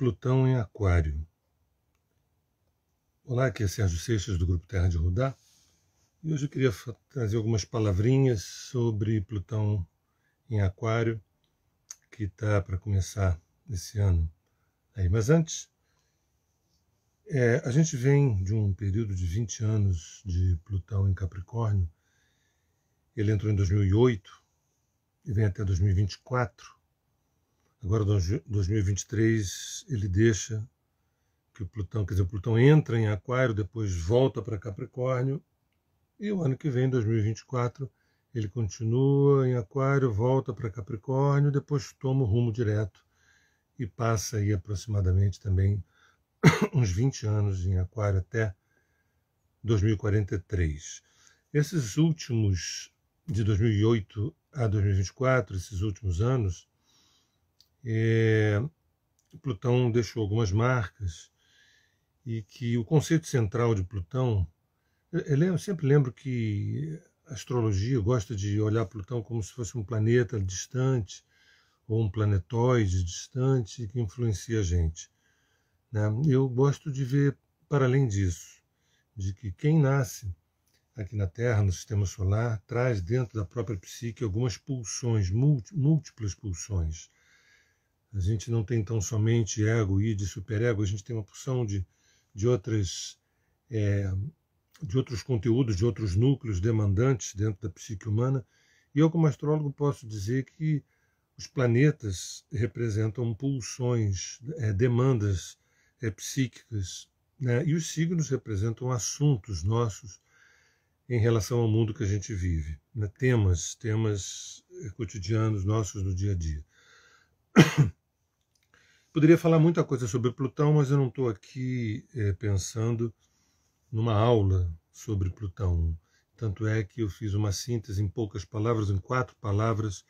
Plutão em Aquário. Olá, aqui é Sérgio Seixas do Grupo Terra de Rudá e hoje eu queria trazer algumas palavrinhas sobre Plutão em Aquário, que está para começar esse ano. Mas antes, a gente vem de um período de 20 anos de Plutão em Capricórnio. Ele entrou em 2008 e vem até 2024. Agora, 2023, ele deixa que o Plutão, quer dizer, o Plutão entra em Aquário, depois volta para Capricórnio, e o ano que vem, 2024, ele continua em Aquário, volta para Capricórnio, depois toma o rumo direto e passa aí aproximadamente também uns 20 anos em Aquário até 2043. Esses últimos, de 2008 a 2024, esses últimos anos, Plutão deixou algumas marcas e que o conceito central de Plutão, eu sempre lembro que a astrologia gosta de olhar Plutão como se fosse um planeta distante ou um planetóide distante que influencia a gente, né? Eu gosto de ver para além disso, de que quem nasce aqui na Terra, no Sistema Solar, traz dentro da própria psique algumas pulsões, múltiplas pulsões. A gente não tem tão somente ego, id, superego, a gente tem uma porção de outros conteúdos, de outros núcleos demandantes dentro da psique humana. E eu, como astrólogo, posso dizer que os planetas representam pulsões, demandas psíquicas, né? E os signos representam assuntos nossos em relação ao mundo que a gente vive, né? Temas cotidianos nossos do dia a dia. Poderia falar muita coisa sobre Plutão, mas eu não estou aqui pensando numa aula sobre Plutão. Tanto é que eu fiz uma síntese em poucas palavras, em 4 palavras.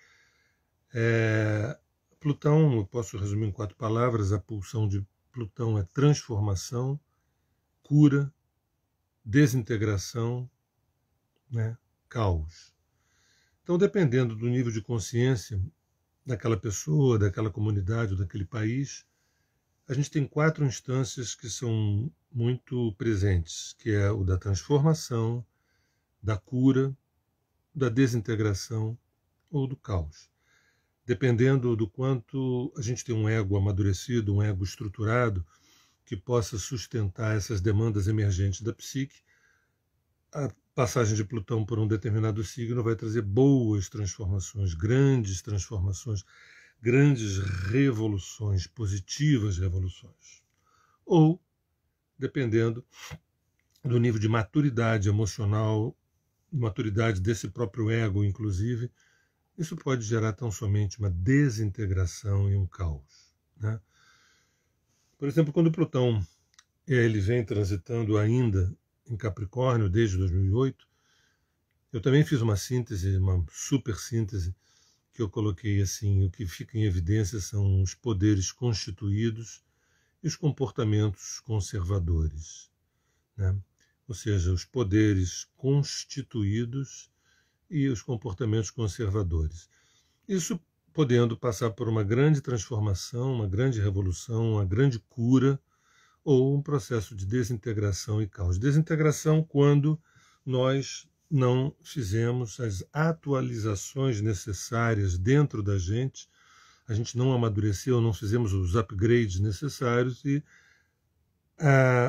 Plutão, eu posso resumir em 4 palavras, a pulsão de Plutão é transformação, cura, desintegração, né, caos. Então, dependendo do nível de consciência daquela pessoa, daquela comunidade, ou daquele país, a gente tem 4 instâncias que são muito presentes, que é o da transformação, da cura, da desintegração ou do caos. Dependendo do quanto a gente tem um ego amadurecido, um ego estruturado, que possa sustentar essas demandas emergentes da psique, a passagem de Plutão por um determinado signo vai trazer boas transformações, grandes revoluções, positivas revoluções. Ou, dependendo do nível de maturidade emocional, maturidade desse próprio ego, inclusive, isso pode gerar tão somente uma desintegração e um caos, né? Por exemplo, quando Plutão ele vem transitando ainda em Capricórnio desde 2008, eu também fiz uma síntese, uma super síntese, que eu coloquei assim: o que fica em evidência são os poderes constituídos e os comportamentos conservadores, né? Ou seja, os poderes constituídos e os comportamentos conservadores. Isso podendo passar por uma grande transformação, uma grande revolução, uma grande cura, ou um processo de desintegração e caos. Desintegração quando nós não fizemos as atualizações necessárias dentro da gente, a gente não amadureceu, não fizemos os upgrades necessários e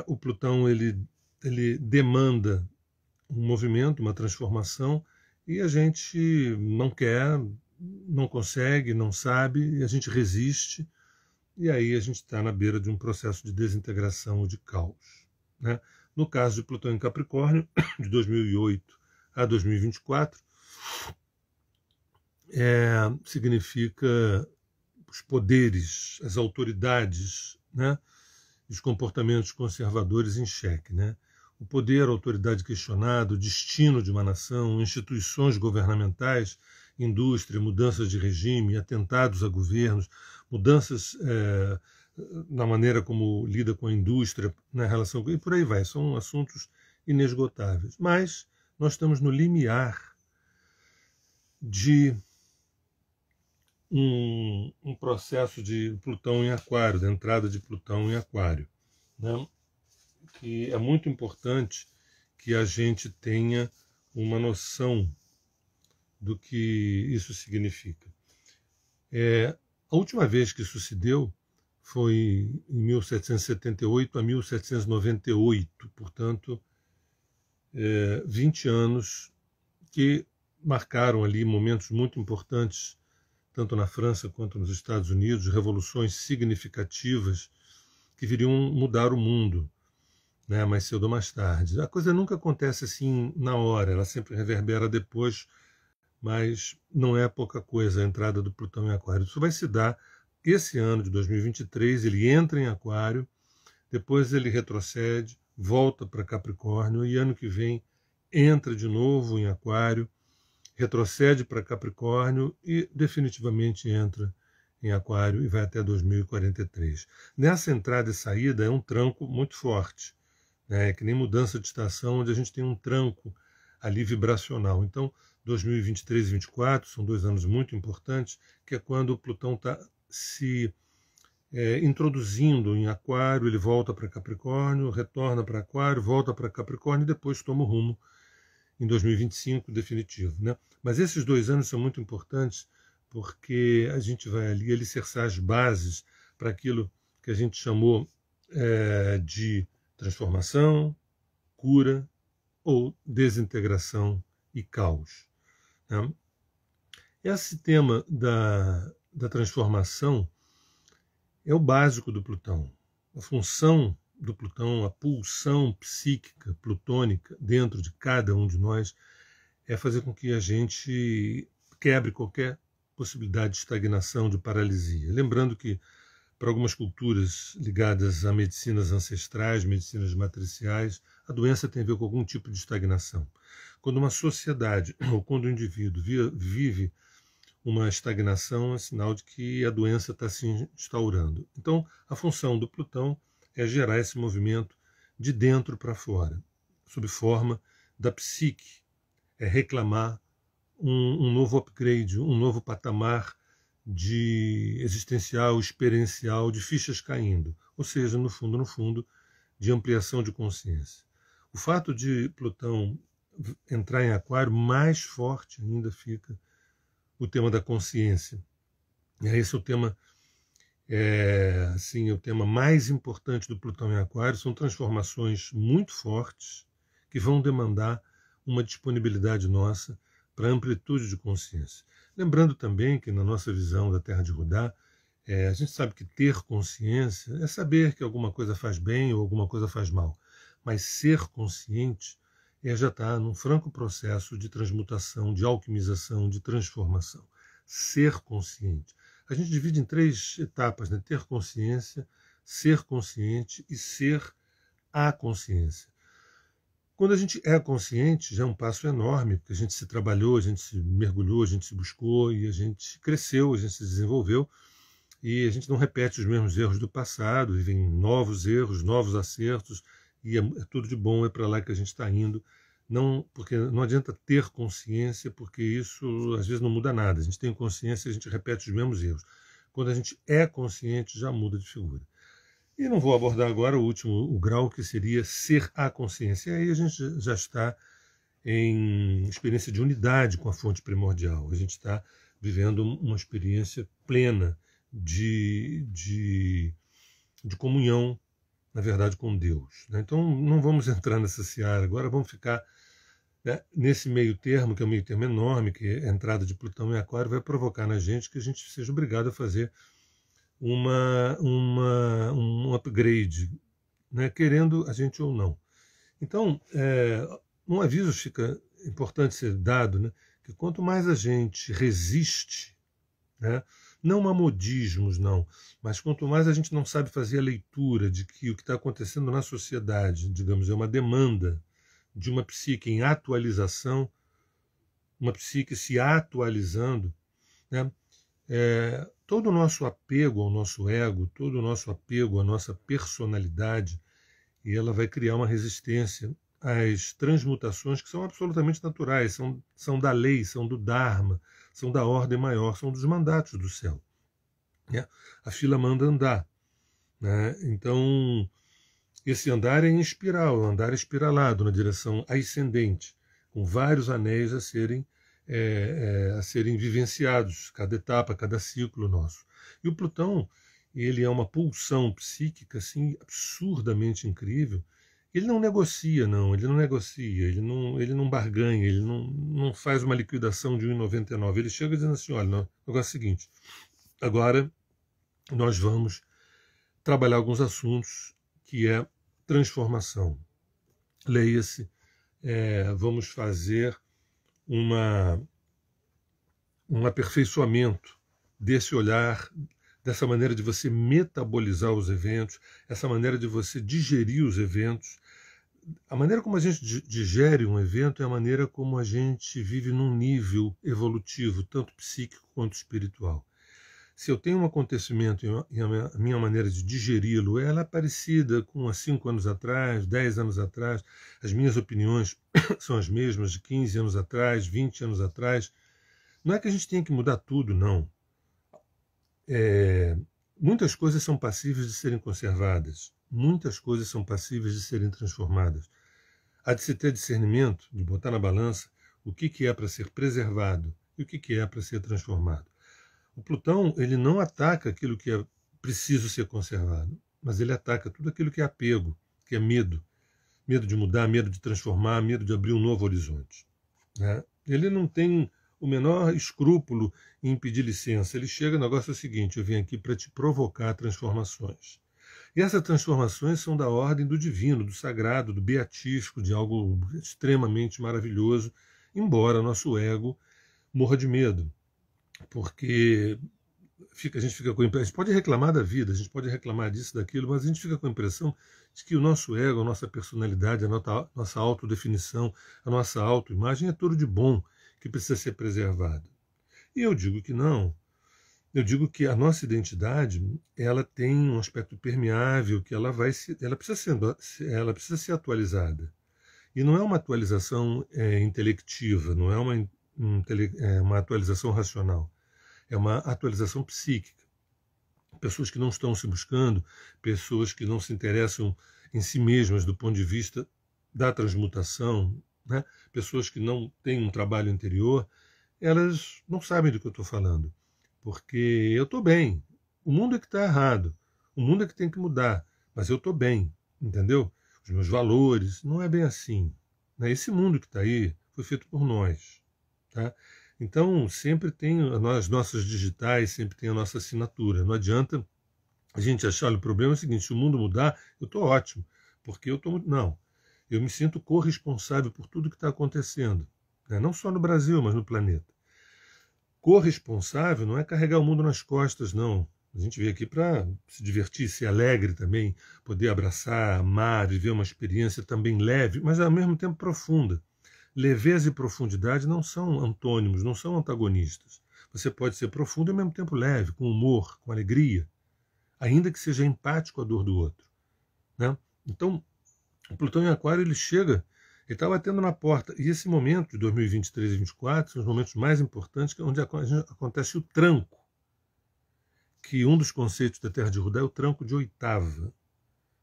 o Plutão ele demanda um movimento, uma transformação, e a gente não quer, não consegue, não sabe, e a gente resiste, e aí a gente está na beira de um processo de desintegração ou de caos, né? No caso de Plutão em Capricórnio, de 2008 a 2024, significa os poderes, as autoridades, né? Os comportamentos conservadores em xeque, né? O poder, a autoridade questionada, o destino de uma nação, instituições governamentais, indústria, mudanças de regime, atentados a governos, mudanças na maneira como lida com a indústria, na relação e por aí vai. São assuntos inesgotáveis. Mas nós estamos no limiar de um processo de Plutão em Aquário, da entrada de Plutão em Aquário, né? Que é muito importante que a gente tenha uma noção do que isso significa. A última vez que isso se deu foi em 1778 a 1798, portanto, 20 anos que marcaram ali momentos muito importantes, tanto na França quanto nos Estados Unidos, revoluções significativas que viriam mudar o mundo, né, mais cedo ou mais tarde. A coisa nunca acontece assim na hora, ela sempre reverbera depois, mas não é pouca coisa a entrada do Plutão em Aquário. Isso vai se dar esse ano de 2023, ele entra em Aquário, depois ele retrocede, volta para Capricórnio e ano que vem entra de novo em Aquário, retrocede para Capricórnio e definitivamente entra em Aquário e vai até 2043. Nessa entrada e saída é um tranco muito forte, né? É que nem mudança de estação, onde a gente tem um tranco ali vibracional. Então, 2023 e 2024 são 2 anos muito importantes, que é quando o Plutão está se introduzindo em Aquário, ele volta para Capricórnio, retorna para Aquário, volta para Capricórnio e depois toma o rumo em 2025 definitivo, né? Mas esses 2 anos são muito importantes porque a gente vai ali alicerçar as bases para aquilo que a gente chamou de transformação, cura ou desintegração e caos, né? Esse tema da transformação é o básico do Plutão. A função do Plutão, a pulsão psíquica plutônica dentro de cada um de nós é fazer com que a gente quebre qualquer possibilidade de estagnação, de paralisia. Lembrando que, para algumas culturas ligadas a medicinas ancestrais, medicinas matriciais, a doença tem a ver com algum tipo de estagnação. Quando uma sociedade ou quando um indivíduo vive uma estagnação, é sinal de que a doença está se instaurando. Então, a função do Plutão é gerar esse movimento de dentro para fora, sob forma da psique, é reclamar um novo upgrade, um novo patamar de existencial, experiencial, de fichas caindo, ou seja, no fundo, de ampliação de consciência. O fato de Plutão entrar em Aquário, mais forte ainda fica o tema da consciência. Esse é o tema, o tema mais importante do Plutão em Aquário. São transformações muito fortes que vão demandar uma disponibilidade nossa para amplitude de consciência. Lembrando também que na nossa visão da Terra de Rudá, a gente sabe que ter consciência é saber que alguma coisa faz bem ou alguma coisa faz mal. Mas ser consciente já está num franco processo de transmutação, de alquimização, de transformação. Ser consciente. A gente divide em 3 etapas, né? Ter consciência, ser consciente e ser a consciência. Quando a gente é consciente, já é um passo enorme, porque a gente se trabalhou, a gente se mergulhou, a gente se buscou e a gente cresceu, a gente se desenvolveu e a gente não repete os mesmos erros do passado, e vem novos erros, novos acertos, e é tudo de bom, é para lá que a gente está indo. Não, porque não adianta ter consciência, porque isso às vezes não muda nada. A gente tem consciência e a gente repete os mesmos erros. Quando a gente é consciente, já muda de figura. E não vou abordar agora o grau que seria ser a consciência. E aí a gente já está em experiência de unidade com a fonte primordial. A gente está vivendo uma experiência plena de comunhão, na verdade, com Deus. Então, não vamos entrar nessa seara agora, vamos ficar nesse meio termo, que é um meio termo enorme, que a entrada de Plutão em Aquário vai provocar na gente que a gente seja obrigado a fazer um upgrade, né, querendo a gente ou não. Então, um aviso fica importante ser dado, né, que quanto mais a gente resiste, né, não a modismos, não, mas quanto mais a gente não sabe fazer a leitura de que o que está acontecendo na sociedade, digamos, é uma demanda de uma psique em atualização, uma psique se atualizando, né, todo o nosso apego ao nosso ego, todo o nosso apego à nossa personalidade, e ela vai criar uma resistência às transmutações que são absolutamente naturais, são da lei, são do Dharma, são da ordem maior, são dos mandatos do céu. Né? A fila manda andar. Né? Então, esse andar é em espiral, andar espiralado na direção ascendente, com vários anéis a serem vivenciados, cada etapa, cada ciclo nosso. E o Plutão, ele é uma pulsão psíquica assim, absurdamente incrível. Ele não negocia, não, ele não negocia, ele não barganha, ele não faz uma liquidação de 1,99. Ele chega dizendo assim, olha, o negócio é o seguinte, agora nós vamos trabalhar alguns assuntos que é transformação. Leia-se, vamos fazer um aperfeiçoamento desse olhar, dessa maneira de você metabolizar os eventos, essa maneira de você digerir os eventos. A maneira como a gente digere um evento é a maneira como a gente vive num nível evolutivo, tanto psíquico quanto espiritual. Se eu tenho um acontecimento e a minha maneira de digeri-lo ela é parecida com há 5 anos atrás, 10 anos atrás, as minhas opiniões são as mesmas de 15 anos atrás, 20 anos atrás, não é que a gente tenha que mudar tudo, não. Muitas coisas são passíveis de serem conservadas, muitas coisas são passíveis de serem transformadas. Há de se ter discernimento, de botar na balança o que é para ser preservado e o que é para ser transformado. O Plutão, ele não ataca aquilo que é preciso ser conservado, mas ele ataca tudo aquilo que é apego, que é medo. Medo de mudar, medo de transformar, medo de abrir um novo horizonte. Né? Ele não tem o menor escrúpulo em pedir licença. Ele chega, o negócio é o seguinte, eu vim aqui para te provocar transformações. E essas transformações são da ordem do divino, do sagrado, do beatífico, de algo extremamente maravilhoso, embora nosso ego morra de medo. Porque a gente fica com a impressão, a gente pode reclamar da vida, a gente pode reclamar disso, daquilo, mas a gente fica com a impressão de que o nosso ego, a nossa personalidade, a nossa autodefinição, a nossa autoimagem é tudo de bom que precisa ser preservado. E eu digo que não. Eu digo que a nossa identidade ela tem um aspecto permeável, que ela precisa ser atualizada. E não é uma atualização intelectiva, não é uma atualização racional. É uma atualização psíquica. Pessoas que não estão se buscando, pessoas que não se interessam em si mesmas do ponto de vista da transmutação, né? Pessoas que não têm um trabalho interior, elas não sabem do que eu estou falando. Porque eu estou bem. O mundo é que está errado. O mundo é que tem que mudar. Mas eu estou bem, entendeu? Os meus valores, não é bem assim. Esse mundo que está aí foi feito por nós. Tá? Então, sempre tem as nossas digitais, sempre tem a nossa assinatura. Não adianta a gente achar, olha, o problema é o seguinte, se o mundo mudar, eu estou ótimo, porque eu estou... Não, eu me sinto corresponsável por tudo que está acontecendo, né? Não só no Brasil, mas no planeta. Corresponsável não é carregar o mundo nas costas, não. A gente veio aqui para se divertir, ser alegre também, poder abraçar, amar, viver uma experiência também leve, mas ao mesmo tempo profunda. Leveza e profundidade não são antônimos, não são antagonistas. Você pode ser profundo e ao mesmo tempo leve, com humor, com alegria, ainda que seja empático à dor do outro. Né? Então, o Plutão em Aquário ele chega, ele está batendo na porta. E esse momento de 2023 e 2024 são os momentos mais importantes, que é onde acontece o tranco. Que um dos conceitos da Terra de Judá é o tranco de oitava.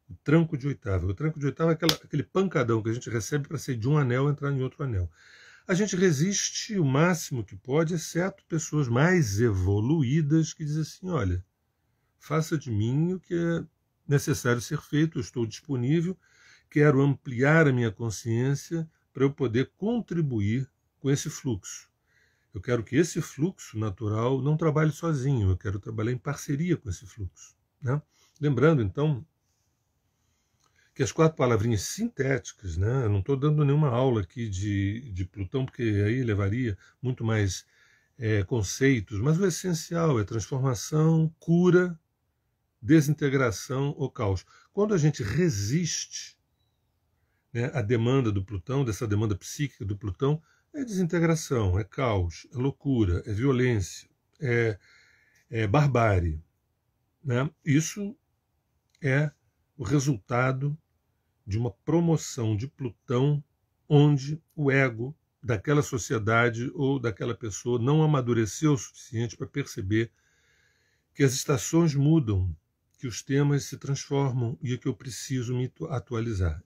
O tranco de oitava. O tranco de oitava é aquele pancadão que a gente recebe para sair de um anel e entrar em outro anel. A gente resiste o máximo que pode, exceto pessoas mais evoluídas que dizem assim, olha, faça de mim o que é necessário ser feito, eu estou disponível, quero ampliar a minha consciência para eu poder contribuir com esse fluxo. Eu quero que esse fluxo natural não trabalhe sozinho, eu quero trabalhar em parceria com esse fluxo. Né? Lembrando, então, que as 4 palavrinhas sintéticas, né? Eu não estou dando nenhuma aula aqui de Plutão, porque aí levaria muito mais conceitos, mas o essencial é transformação, cura, desintegração ou caos. Quando a gente resiste, né, à demanda do Plutão, dessa demanda psíquica do Plutão, é desintegração, é caos, é loucura, é violência, é barbárie. Né? Isso é o resultado de uma promoção de Plutão onde o ego daquela sociedade ou daquela pessoa não amadureceu o suficiente para perceber que as estações mudam, que os temas se transformam e que eu preciso me atualizar.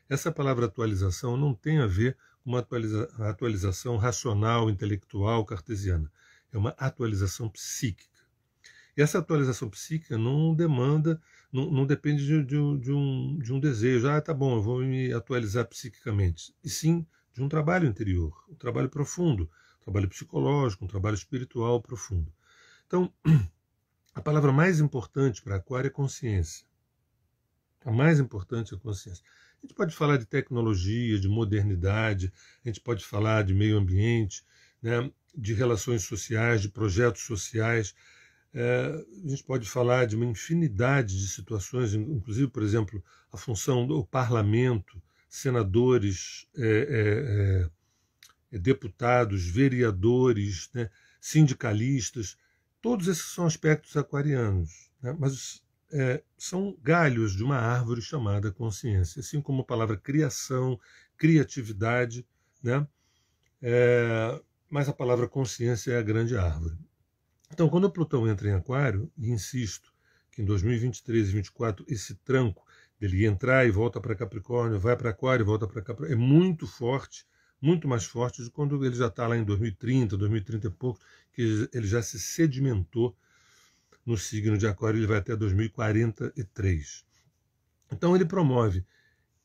Essa palavra atualização não tem a ver com uma atualização racional, intelectual, cartesiana. É uma atualização psíquica. E essa atualização psíquica não demanda, não depende de um desejo. Ah, tá bom, eu vou me atualizar psiquicamente. E sim de um trabalho interior, um trabalho profundo, um trabalho psicológico, um trabalho espiritual profundo. Então, a palavra mais importante para Aquário é consciência. A mais importante é a consciência. A gente pode falar de tecnologia, de modernidade, a gente pode falar de meio ambiente, né, de relações sociais, de projetos sociais. A gente pode falar de uma infinidade de situações, inclusive, por exemplo, a função do parlamento, senadores, deputados, vereadores, né, sindicalistas. Todos esses são aspectos aquarianos, né, mas são galhos de uma árvore chamada consciência, assim como a palavra criação, criatividade, né, mas a palavra consciência é a grande árvore. Então, quando o Plutão entra em Aquário, e insisto que em 2023 e 2024 esse tranco dele entrar e volta para Capricórnio, vai para Aquário e volta para Capricórnio, é muito forte, muito mais forte do que quando ele já está lá em 2030, 2030 e pouco, que ele já se sedimentou no signo de Aquário, ele vai até 2043. Então ele promove,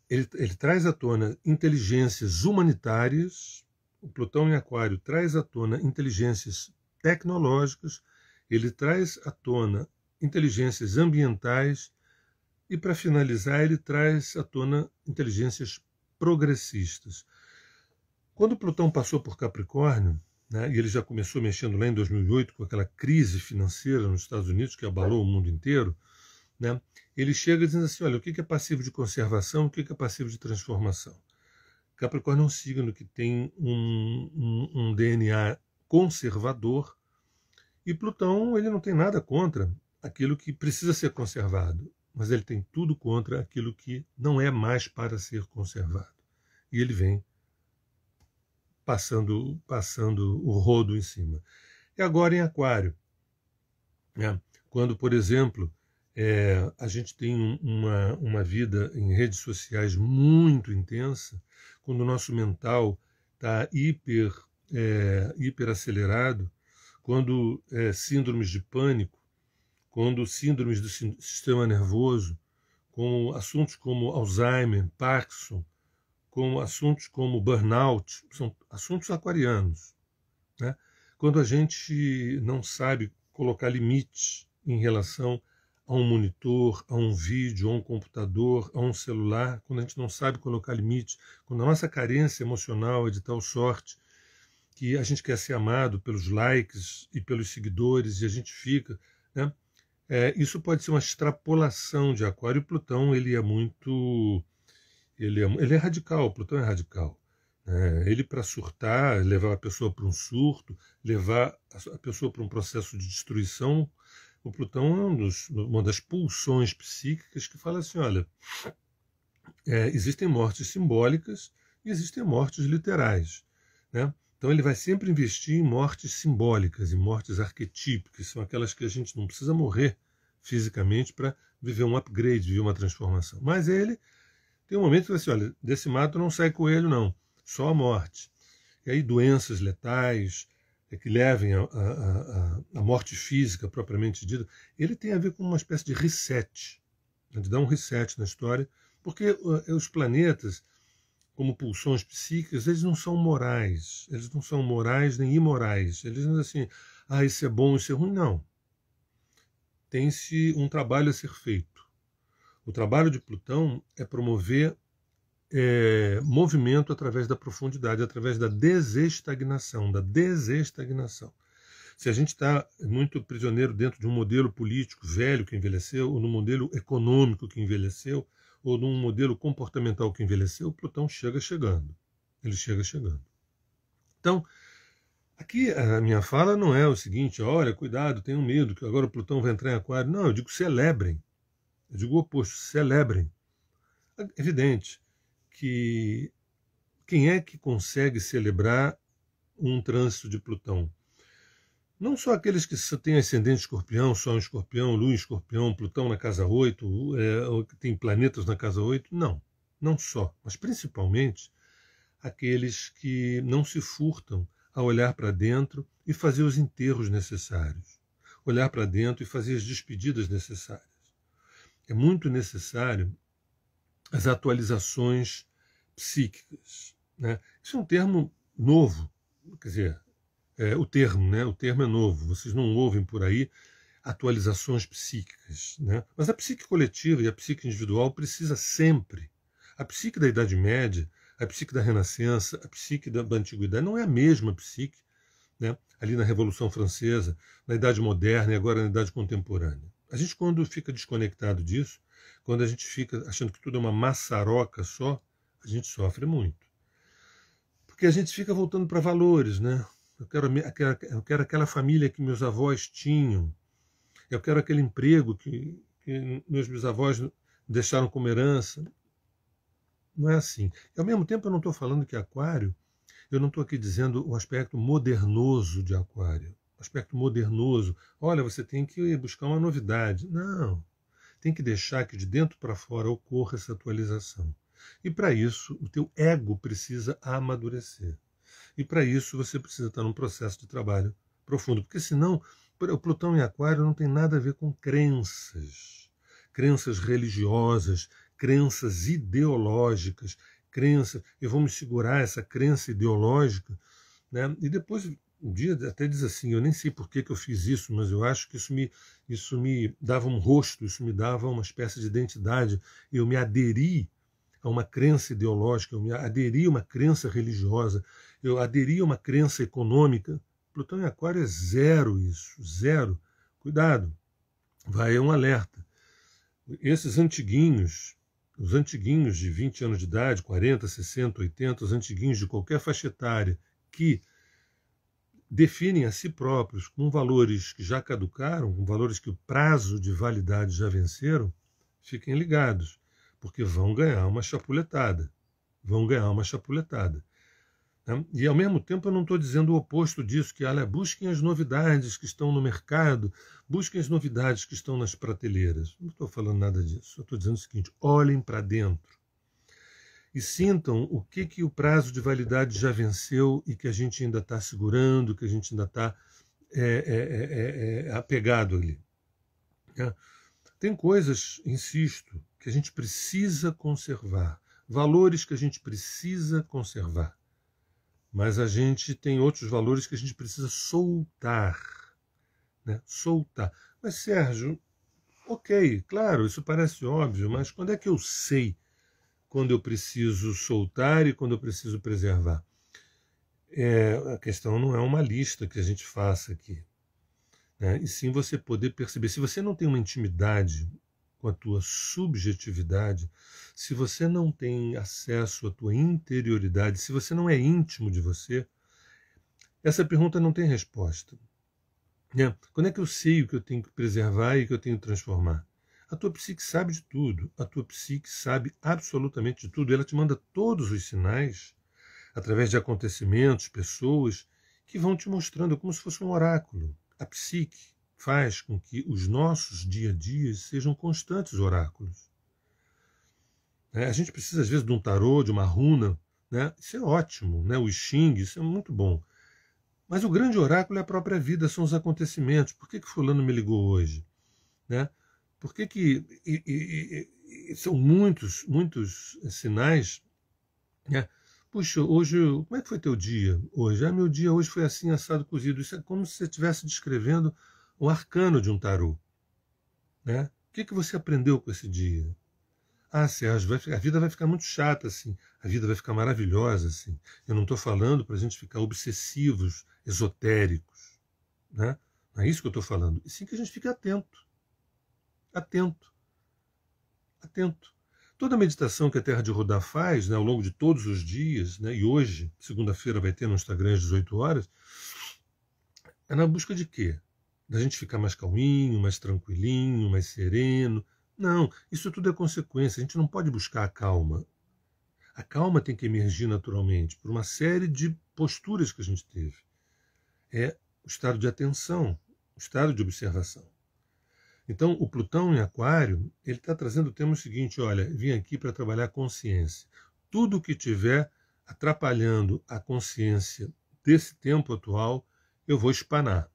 ele traz à tona inteligências humanitárias, o Plutão em Aquário traz à tona inteligências tecnológicas, ele traz à tona inteligências ambientais e, para finalizar, ele traz à tona inteligências progressistas. Quando o Plutão passou por Capricórnio, né, e ele já começou mexendo lá em 2008 com aquela crise financeira nos Estados Unidos que abalou o mundo inteiro, né, ele chega dizendo assim, olha, o que é passivo de conservação, o que é passivo de transformação? Capricórnio é um signo que tem um DNA conservador, e Plutão ele não tem nada contra aquilo que precisa ser conservado, mas ele tem tudo contra aquilo que não é mais para ser conservado. E ele vem passando o rodo em cima. E agora em Aquário, né? Quando, por exemplo, a gente tem uma vida em redes sociais muito intensa, quando o nosso mental está hiper acelerado, quando síndromes de pânico, quando síndromes do sistema nervoso, com assuntos como Alzheimer, Parkinson, com assuntos como burnout, são assuntos aquarianos, né? Quando a gente não sabe colocar limites em relação a um monitor, a um vídeo, a um computador, a um celular, quando a gente não sabe colocar limites, quando a nossa carência emocional é de tal sorte que a gente quer ser amado pelos likes e pelos seguidores e a gente fica, né? Isso pode ser uma extrapolação de Aquário. E Plutão ele é radical, Plutão é radical. Ele, para surtar, levar a pessoa para um surto, levar a pessoa para um processo de destruição, o Plutão é uma das pulsões psíquicas que fala assim, olha, existem mortes simbólicas e existem mortes literais, né? Então ele vai sempre investir em mortes simbólicas, em mortes arquetípicas, são aquelas que a gente não precisa morrer fisicamente para viver um upgrade, viver uma transformação. Mas ele tem um momento que vai assim, olha, desse mato não sai coelho não, só a morte. E aí doenças letais que levem a morte física propriamente dita, ele tem a ver com uma espécie de reset, de dar um reset na história, porque os planetas, como pulsões psíquicas, eles não são morais nem imorais. Eles não dizem assim, isso é bom, isso é ruim, não. Tem-se um trabalho a ser feito. O trabalho de Plutão é promover movimento através da profundidade, através da desestagnação, Se a gente está muito prisioneiro dentro de um modelo político velho que envelheceu, ou num modelo econômico que envelheceu, ou num modelo comportamental que envelheceu, Plutão chega chegando. Ele chega chegando. Então, aqui a minha fala não é o seguinte, olha, cuidado, tenham medo, que agora o Plutão vai entrar em Aquário. Não, eu digo celebrem. Eu digo o oposto, celebrem. É evidente que quem é que consegue celebrar um trânsito de Plutão? Não só aqueles que têm ascendente escorpião, Sol em escorpião, Lua em escorpião, Plutão na casa 8, ou que tem planetas na casa 8, não. Não só, mas principalmente aqueles que não se furtam a olhar para dentro e fazer os enterros necessários. Olhar para dentro e fazer as despedidas necessárias. É muito necessário as atualizações psíquicas, né? Isso é um termo novo, quer dizer, o termo, né? O termo é novo, vocês não ouvem por aí atualizações psíquicas, né? Mas a psique coletiva e a psique individual precisa sempre. A psique da Idade Média, a psique da Renascença, a psique da Antiguidade não é a mesma psique, né? Ali na Revolução Francesa, na Idade Moderna e agora na Idade Contemporânea. A gente, quando fica desconectado disso, quando a gente fica achando que tudo é uma maçaroca só, a gente sofre muito. Porque a gente fica voltando para valores, né? Eu quero aquela família que meus avós tinham. Eu quero aquele emprego que meus bisavós deixaram como herança. Não é assim. E, ao mesmo tempo, eu não estou falando que Aquário, eu não estou aqui dizendo o aspecto modernoso de Aquário. O aspecto modernoso. Olha, você tem que buscar uma novidade. Não. Tem que deixar que de dentro para fora ocorra essa atualização. E para isso, o teu ego precisa amadurecer. E para isso você precisa estar num processo de trabalho profundo, porque senão o Plutão em Aquário não tem nada a ver com crenças, crenças religiosas, crenças ideológicas, crenças. Eu vou me segurar essa crença ideológica, né? E depois um dia até diz assim, eu nem sei por que eu fiz isso, mas eu acho que isso me dava um rosto, isso me dava uma espécie de identidade. Eu me aderi a uma crença ideológica, eu me aderi a uma crença religiosa, eu aderi a uma crença econômica. Plutão em Aquário é zero isso, zero. Cuidado, vai um alerta. Esses antiguinhos, os antiguinhos de 20 anos de idade, 40, 60, 80, os antiguinhos de qualquer faixa etária, que definem a si próprios com valores que já caducaram, com valores que o prazo de validade já venceram, fiquem ligados, porque vão ganhar uma chapuletada. Vão ganhar uma chapuletada. Né? E, ao mesmo tempo, eu não estou dizendo o oposto disso, que olha, busquem as novidades que estão no mercado, busquem as novidades que estão nas prateleiras. Não estou falando nada disso. Eu estou dizendo o seguinte, olhem para dentro e sintam o que o prazo de validade já venceu e que a gente ainda está segurando, que a gente ainda está apegado ali. Né? Tem coisas, insisto, que a gente precisa conservar, valores que a gente precisa conservar, mas a gente tem outros valores que a gente precisa soltar, né? Soltar. Mas, Sérgio, ok, claro, isso parece óbvio, mas quando é que eu sei quando eu preciso soltar e quando eu preciso preservar? A questão não é uma lista que a gente faça aqui, né? E sim você poder perceber. Se você não tem uma intimidade com a tua subjetividade, se você não tem acesso à tua interioridade, se você não é íntimo de você, essa pergunta não tem resposta. Né? Quando é que eu sei o que eu tenho que preservar e o que eu tenho que transformar? A tua psique sabe de tudo, a tua psique sabe absolutamente de tudo, ela te manda todos os sinais, através de acontecimentos, pessoas, que vão te mostrando como se fosse um oráculo. A psique faz com que os nossos dia a dias sejam constantes oráculos. A gente precisa, às vezes, de um tarô, de uma runa, né? Isso é ótimo, né? O I Ching, isso é muito bom. Mas o grande oráculo é a própria vida, são os acontecimentos. Por que fulano me ligou hoje? Né? Por que são muitos sinais, né? Puxa, hoje, como é que foi teu dia hoje? Meu dia hoje foi assim, assado, cozido. Isso é como se você estivesse descrevendo o arcano de um tarô. Né? O que você aprendeu com esse dia? Sérgio, a vida vai ficar muito chata assim. A vida vai ficar maravilhosa assim. Eu não estou falando para a gente ficar obsessivos, esotéricos. Né? Não é isso que eu estou falando. E sim que a gente fique atento. Atento. Atento. Toda a meditação que a Terra de Rodar faz, né, ao longo de todos os dias, né, e hoje, segunda-feira, vai ter no Instagram às 18 horas, é na busca de quê? Da gente ficar mais calminho, mais tranquilinho, mais sereno. Não, isso tudo é consequência. A gente não pode buscar a calma. A calma tem que emergir naturalmente por uma série de posturas que a gente teve. É o estado de atenção, o estado de observação. Então, o Plutão em Aquário, ele está trazendo o tema seguinte: olha, vim aqui para trabalhar a consciência. Tudo que tiver atrapalhando a consciência desse tempo atual, eu vou espanar.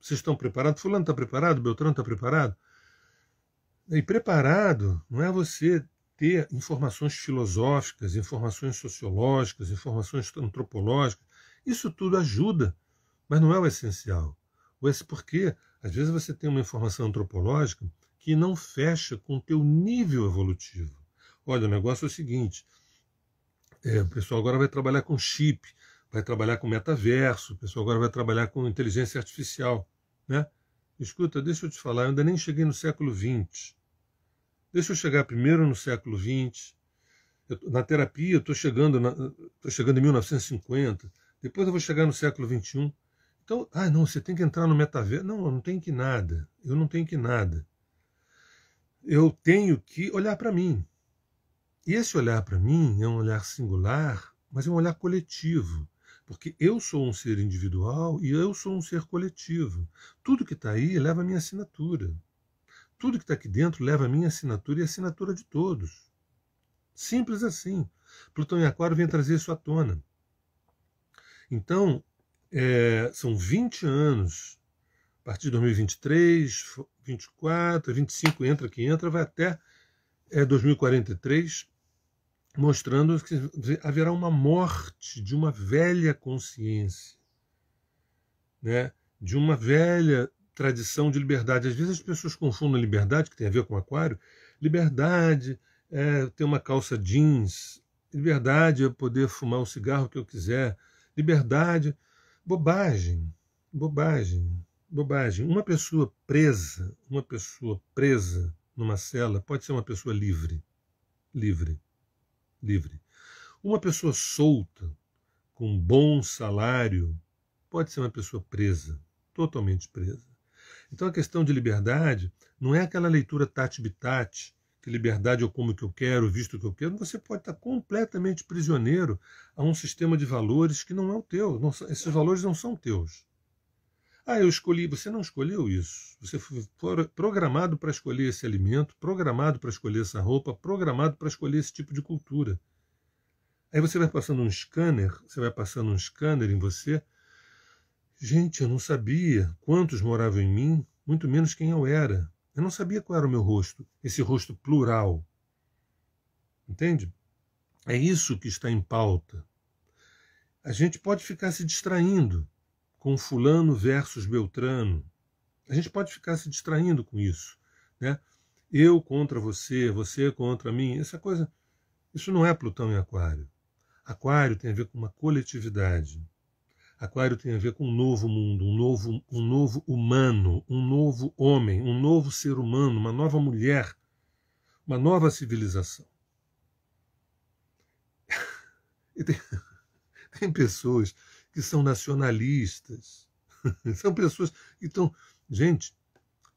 Vocês estão preparados? Fulano está preparado? Beltrano está preparado? E preparado não é você ter informações filosóficas, informações sociológicas, informações antropológicas. Isso tudo ajuda, mas não é o essencial. Porque às vezes você tem uma informação antropológica que não fecha com o teu nível evolutivo. Olha, o negócio é o seguinte, o pessoal agora vai trabalhar com chip, vai trabalhar com metaverso, o pessoal agora vai trabalhar com inteligência artificial. Né? Escuta, deixa eu te falar, eu ainda nem cheguei no século XX. Deixa eu chegar primeiro no século XX. Na terapia, eu estou chegando em 1950. Depois eu vou chegar no século XXI. Então, não, você tem que entrar no metaverso. Não, eu não tenho que nada. Eu não tenho que nada. Eu tenho que olhar para mim. E esse olhar para mim é um olhar singular, mas é um olhar coletivo. Porque eu sou um ser individual e eu sou um ser coletivo. Tudo que está aí leva a minha assinatura. Tudo que está aqui dentro leva a minha assinatura e a assinatura de todos. Simples assim. Plutão em Aquário vem trazer isso à tona. Então, são 20 anos, a partir de 2023, 24, 25, entra, vai até 2043, mostrando que haverá uma morte de uma velha consciência, né? De uma velha tradição de liberdade. Às vezes as pessoas confundem liberdade, que tem a ver com Aquário. Liberdade é ter uma calça jeans. Liberdade é poder fumar o cigarro que eu quiser. Liberdade, bobagem, bobagem, bobagem. Uma pessoa presa numa cela pode ser uma pessoa livre. Uma pessoa solta, com um bom salário, pode ser uma pessoa presa, totalmente presa. Então a questão de liberdade não é aquela leitura tati-bitate, que liberdade eu como o que eu quero, visto o que eu quero. Você pode estar completamente prisioneiro a um sistema de valores que não é o teu. Esses valores não são teus. Eu escolhi. Você não escolheu isso. Você foi programado para escolher esse alimento, programado para escolher essa roupa, programado para escolher esse tipo de cultura. Aí você vai passando um scanner, em você. Gente, eu não sabia quantos moravam em mim, muito menos quem eu era. Eu não sabia qual era o meu rosto, esse rosto plural. Entende? É isso que está em pauta. A gente pode ficar se distraindo com fulano versus Beltrano. A gente pode ficar se distraindo com isso. Né? Eu contra você, você contra mim. Essa coisa, isso não é Plutão em Aquário. Aquário tem a ver com uma coletividade. Aquário tem a ver com um novo mundo, um novo humano, um novo homem, um novo ser humano, uma nova mulher, uma nova civilização. E tem pessoas que são nacionalistas, são pessoas que estão... Gente,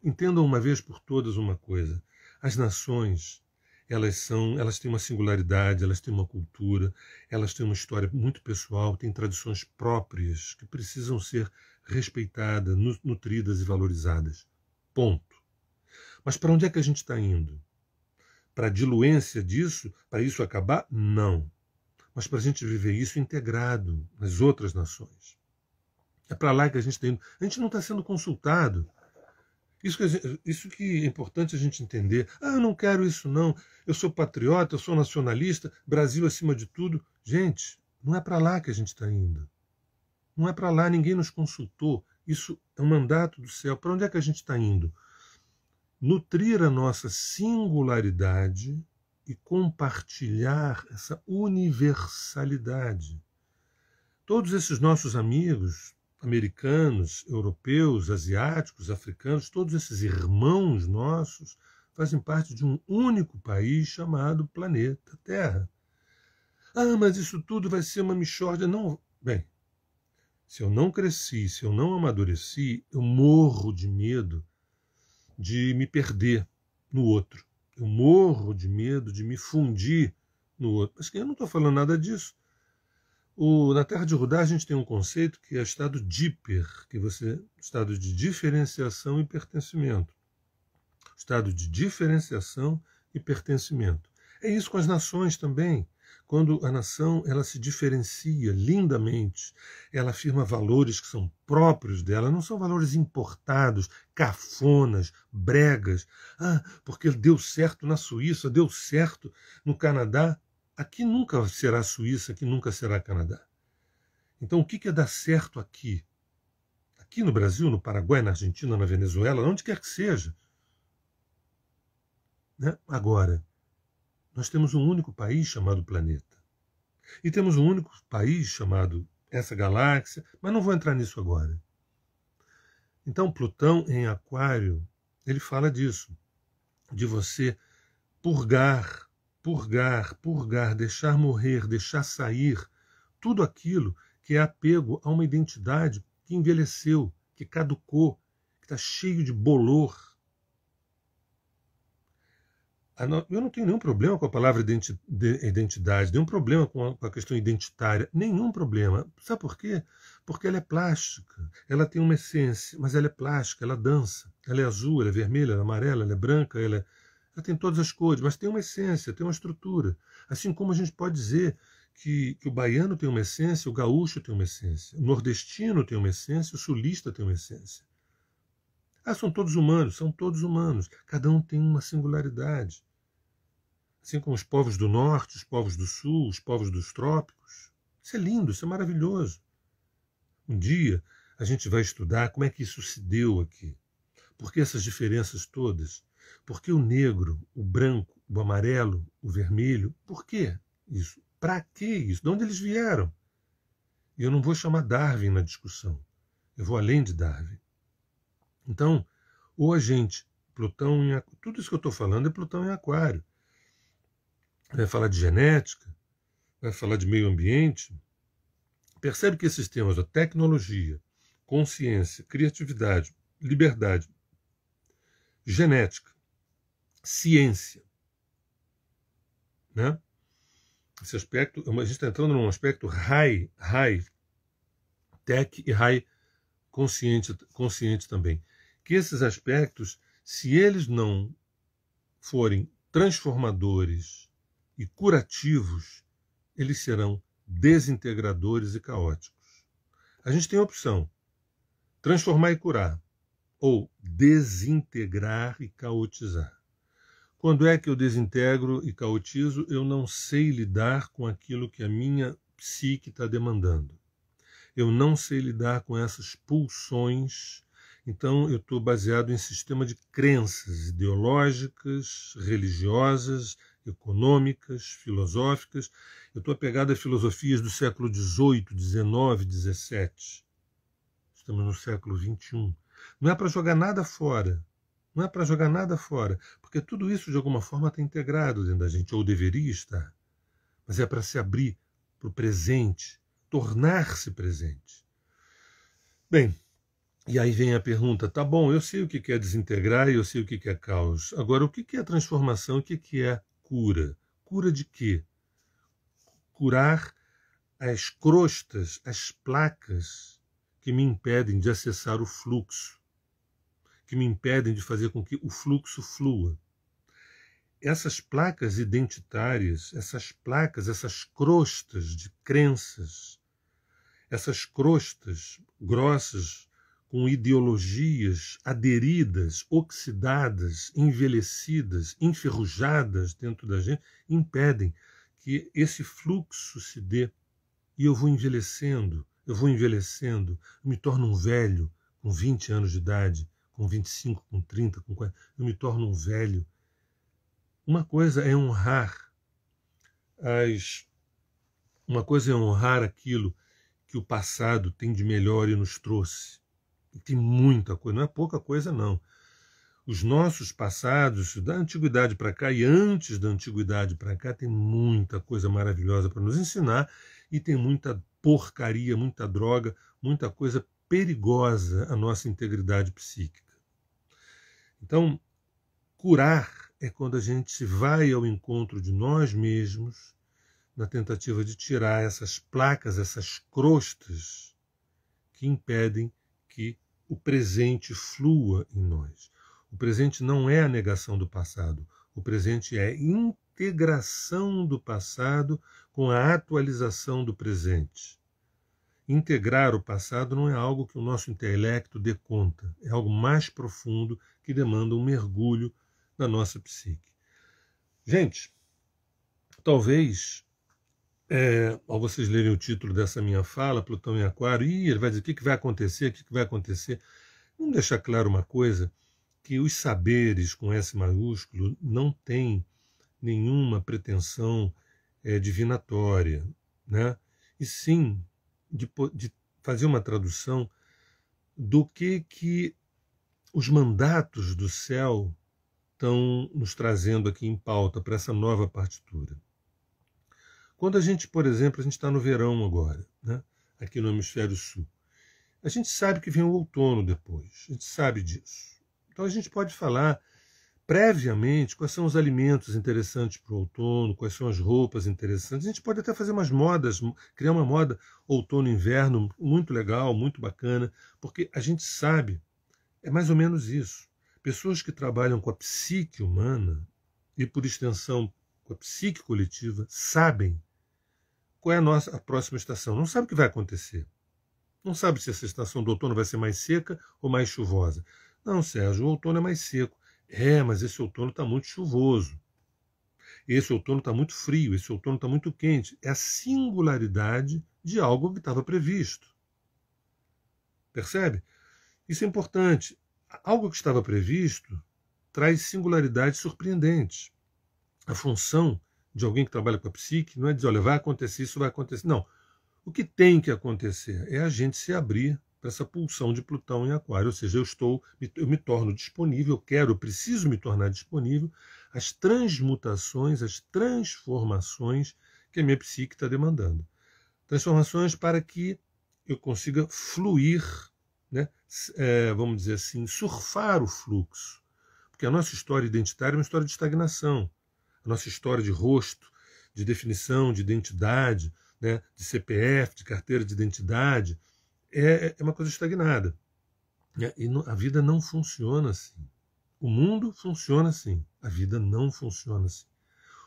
entendam uma vez por todas uma coisa, as nações, elas têm uma singularidade, elas têm uma cultura, elas têm uma história muito pessoal, têm tradições próprias que precisam ser respeitadas, nutridas e valorizadas. Ponto. Mas para onde é que a gente está indo? Para a diluência disso? Para isso acabar? Não. Mas para a gente viver isso integrado nas outras nações. É para lá que a gente está indo. A gente não está sendo consultado. Isso que é importante a gente entender. Eu não quero isso não. Eu sou patriota, eu sou nacionalista, Brasil acima de tudo. Gente, não é para lá que a gente está indo. Não é para lá, ninguém nos consultou. Isso é um mandato do céu. Para onde é que a gente está indo? Nutrir a nossa singularidade e compartilhar essa universalidade. Todos esses nossos amigos, americanos, europeus, asiáticos, africanos, todos esses irmãos nossos fazem parte de um único país chamado planeta Terra. Mas isso tudo vai ser uma mixórdia. Não, bem, se eu não cresci, se eu não amadureci, eu morro de medo de me perder no outro. Eu morro de medo de me fundir no outro. Mas eu não estou falando nada disso. Na Terra de Rudá a gente tem um conceito que é estado díper, estado de diferenciação e pertencimento. Estado de diferenciação e pertencimento. É isso com as nações também. Quando a nação ela se diferencia lindamente, ela afirma valores que são próprios dela, não são valores importados, cafonas, bregas. Porque deu certo na Suíça, deu certo no Canadá. Aqui nunca será Suíça, aqui nunca será Canadá. Então o que é dar certo aqui? Aqui no Brasil, no Paraguai, na Argentina, na Venezuela, onde quer que seja. Né? Agora, nós temos um único país chamado planeta. E temos um único país chamado essa galáxia, mas não vou entrar nisso agora. Então, Plutão em Aquário, ele fala disso, de você purgar, deixar morrer, deixar sair tudo aquilo que é apego a uma identidade que envelheceu, que caducou, que está cheio de bolor. Eu não tenho nenhum problema com a palavra identidade, nenhum problema com a questão identitária, nenhum problema. Sabe por quê? Porque ela é plástica, ela tem uma essência, mas ela é plástica, ela dança, ela é azul, ela é vermelha, ela é amarela, ela é branca, ela tem todas as cores, mas tem uma essência, tem uma estrutura. Assim como a gente pode dizer que o baiano tem uma essência, o gaúcho tem uma essência, o nordestino tem uma essência, o sulista tem uma essência. São todos humanos, cada um tem uma singularidade. Assim como os povos do norte, os povos do sul, os povos dos trópicos. Isso é lindo, isso é maravilhoso. Um dia a gente vai estudar como é que isso se deu aqui. Por que essas diferenças todas? Por que o negro, o branco, o amarelo, o vermelho? Por que isso? Para que isso? De onde eles vieram? E eu não vou chamar Darwin na discussão. Eu vou além de Darwin. Então, ou a gente, Plutão em Aquário, tudo isso que eu estou falando é Plutão em Aquário. Vai falar de genética, vai falar de meio ambiente. Percebe que esses temas, a tecnologia, consciência, criatividade, liberdade, genética, ciência, né? Esse aspecto, a gente está entrando num aspecto high tech e high consciente também. Que esses aspectos, se eles não forem transformadores e curativos, eles serão desintegradores e caóticos. A gente tem a opção: transformar e curar, ou desintegrar e caotizar. Quando é que eu desintegro e caotizo, eu não sei lidar com aquilo que a minha psique está demandando. Eu não sei lidar com essas pulsões. Então, eu estou baseado em sistema de crenças ideológicas, religiosas, econômicas, filosóficas. Eu estou apegado a filosofias do século XVIII, XIX, XVII. Estamos no século XXI. Não é para jogar nada fora. Não é para jogar nada fora. Porque tudo isso, de alguma forma, está integrado dentro da gente, ou deveria estar. Mas é para se abrir para o presente, tornar-se presente. Bem, e aí vem a pergunta: tá bom, eu sei o que é desintegrar e eu sei o que é caos. Agora, o que é transformação e o que é cura? Cura de quê? Curar as crostas, as placas que me impedem de acessar o fluxo, que me impedem de fazer com que o fluxo flua. Essas placas identitárias, essas placas, essas crostas de crenças, essas crostas grossas com ideologias aderidas, oxidadas, envelhecidas, enferrujadas dentro da gente, impedem que esse fluxo se dê. E eu vou envelhecendo, eu me torno um velho com 20 anos de idade, com 25, com 30, com 40, eu me torno um velho. Uma coisa é honrar aquilo que o passado tem de melhor e nos trouxe. E tem muita coisa, não é pouca coisa não. Os nossos passados, da antiguidade para cá e antes da antiguidade para cá, tem muita coisa maravilhosa para nos ensinar e tem muita porcaria, muita droga, muita coisa perigosa à nossa integridade psíquica. Então, curar é quando a gente vai ao encontro de nós mesmos na tentativa de tirar essas placas, essas crostas que impedem que o presente flua em nós. O presente não é a negação do passado, o presente é a integração do passado com a atualização do presente. Integrar o passado não é algo que o nosso intelecto dê conta, é algo mais profundo que demanda um mergulho na nossa psique. Gente, talvez, ao vocês lerem o título dessa minha fala, Plutão em Aquário, ele vai dizer o que vai acontecer, o que vai acontecer. Vamos deixar claro uma coisa, que os saberes com S maiúsculo não têm nenhuma pretensão divinatória, né? E sim de fazer uma tradução do que os mandatos do céu estão nos trazendo aqui em pauta para essa nova partitura. Quando a gente, por exemplo, a gente está no verão agora, né? Aqui no hemisfério sul, a gente sabe que vem o outono depois, a gente sabe disso. Então a gente pode falar previamente quais são os alimentos interessantes para o outono, quais são as roupas interessantes. A gente pode até fazer umas modas, criar uma moda outono-inverno muito legal, muito bacana, porque a gente sabe, é mais ou menos isso. Pessoas que trabalham com a psique humana e, por extensão, com a psique coletiva, sabem qual é a próxima estação. Não sabe o que vai acontecer. Não sabe se essa estação do outono vai ser mais seca ou mais chuvosa. Não, Sérgio, o outono é mais seco. Mas esse outono está muito chuvoso. Esse outono está muito frio, esse outono está muito quente. É a singularidade de algo que estava previsto. Percebe? Isso é importante. Algo que estava previsto traz singularidades surpreendentes. A função de alguém que trabalha com a psique não é dizer, olha, vai acontecer, isso vai acontecer. Não. O que tem que acontecer é a gente se abrir para essa pulsão de Plutão em Aquário, ou seja, eu me torno disponível, eu preciso me tornar disponível às transmutações, às transformações que a minha psique está demandando. Transformações para que eu consiga fluir, né? Vamos dizer assim, surfar o fluxo. Porque a nossa história identitária é uma história de estagnação. A nossa história de rosto, de definição, de identidade, né? De CPF, de carteira de identidade, é uma coisa estagnada. E a vida não funciona assim. O mundo funciona assim. A vida não funciona assim.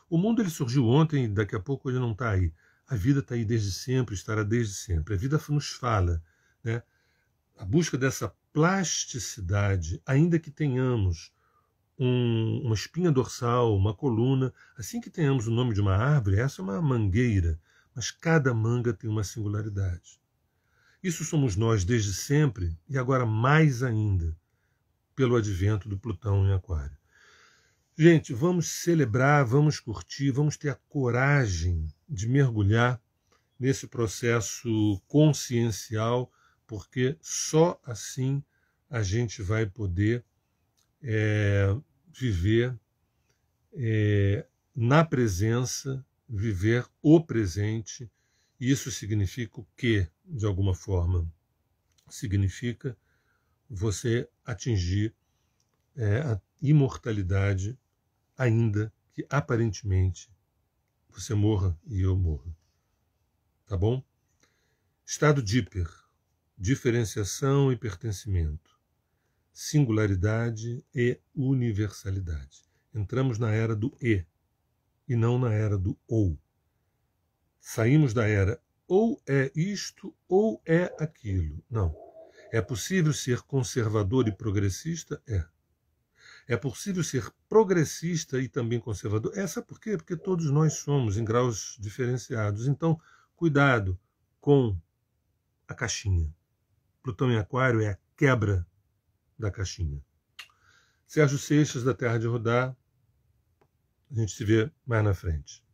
O mundo ele surgiu ontem e daqui a pouco ele não está aí. A vida está aí desde sempre, estará desde sempre. A vida nos fala, né? A busca dessa plasticidade, ainda que tenhamos uma espinha dorsal, uma coluna, assim que tenhamos o nome de uma árvore, essa é uma mangueira, mas cada manga tem uma singularidade. Isso somos nós desde sempre e agora mais ainda pelo advento do Plutão em Aquário. Gente, vamos celebrar, vamos curtir, vamos ter a coragem de mergulhar nesse processo consciencial, porque só assim a gente vai poder viver na presença, viver o presente. E isso significa o quê, de alguma forma? Significa você atingir a imortalidade, ainda que aparentemente você morra e eu morra. Tá bom? Estado Dipper, diferenciação e pertencimento, singularidade e universalidade. Entramos na era do e não na era do ou. Saímos da era ou é isto ou é aquilo. Não. É possível ser conservador e progressista? É. É possível ser progressista e também conservador? Sabe por quê? Porque todos nós somos em graus diferenciados. Então, cuidado com a caixinha. Plutão em Aquário é a quebra da caixinha. Sérgio Seixas, da Terra de Rodar. A gente se vê mais na frente.